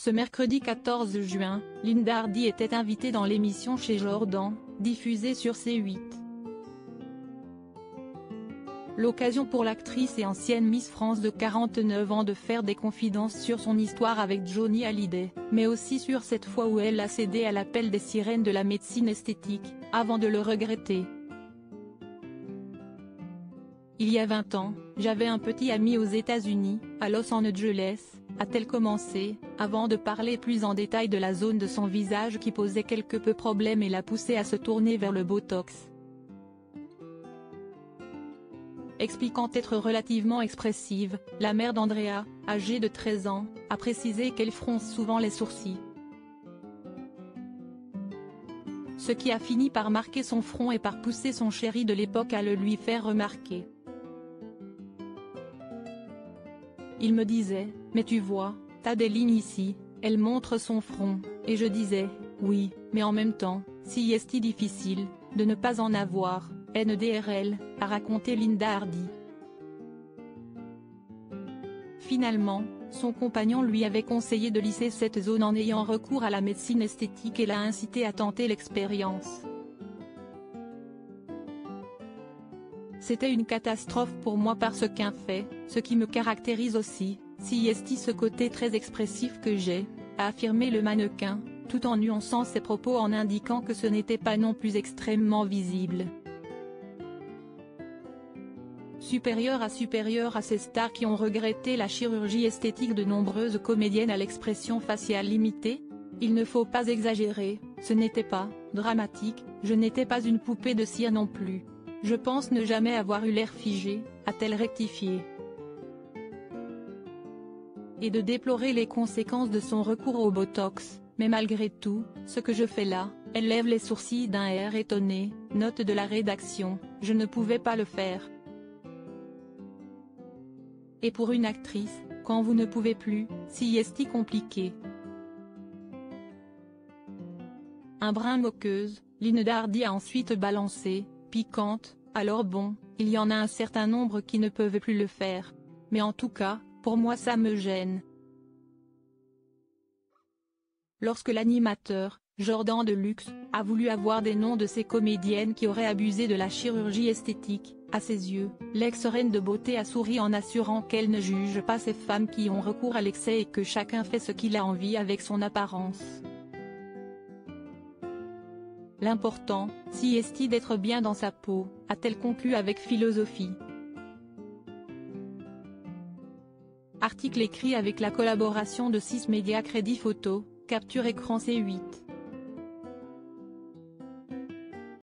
Ce mercredi 14 juin, Linda Hardy était invitée dans l'émission Chez Jordan, diffusée sur C8. L'occasion pour l'actrice et ancienne Miss France de 49 ans de faire des confidences sur son histoire avec Johnny Hallyday, mais aussi sur cette fois où elle a cédé à l'appel des sirènes de la médecine esthétique, avant de le regretter. Il y a 20 ans, j'avais un petit ami aux États-Unis, à Los Angeles, a-t-elle commencé, avant de parler plus en détail de la zone de son visage qui posait quelque peu problème et l'a poussé à se tourner vers le Botox. Expliquant être relativement expressive, la mère d'Andrea, âgée de 13 ans, a précisé qu'elle fronce souvent les sourcils. Ce qui a fini par marquer son front et par pousser son chéri de l'époque à le lui faire remarquer. Il me disait, mais tu vois, t'as des lignes ici, elle montre son front, et je disais, oui, mais en même temps, si est-il difficile, de ne pas en avoir, NDRL, a raconté Linda Hardy. Finalement, son compagnon lui avait conseillé de lisser cette zone en ayant recours à la médecine esthétique et l'a incité à tenter l'expérience. C'était une catastrophe pour moi parce qu'un fait, ce qui me caractérise aussi, si est ce côté très expressif que j'ai, a affirmé le mannequin, tout en nuançant ses propos en indiquant que ce n'était pas non plus extrêmement visible. Supérieur à ces stars qui ont regretté la chirurgie esthétique, de nombreuses comédiennes à l'expression faciale limitée, il ne faut pas exagérer, ce n'était pas dramatique, je n'étais pas une poupée de cire non plus. Je pense ne jamais avoir eu l'air figé, a-t-elle rectifié. Et de déplorer les conséquences de son recours au Botox, mais malgré tout, ce que je fais là, elle lève les sourcils d'un air étonné, note de la rédaction, je ne pouvais pas le faire. Et pour une actrice, quand vous ne pouvez plus, si est-il compliqué. Un brin moqueuse, Linda Hardy a ensuite balancé, piquante, alors bon, il y en a un certain nombre qui ne peuvent plus le faire. Mais en tout cas, pour moi ça me gêne. Lorsque l'animateur, Jordan Deluxe, a voulu avoir des noms de ces comédiennes qui auraient abusé de la chirurgie esthétique, à ses yeux, l'ex-reine de beauté a souri en assurant qu'elle ne juge pas ces femmes qui ont recours à l'excès et que chacun fait ce qu'il a envie avec son apparence. L'important, si est-il d'être bien dans sa peau, a-t-elle conclu avec philosophie. Article écrit avec la collaboration de 6 médias Crédit Photo, capture écran C8.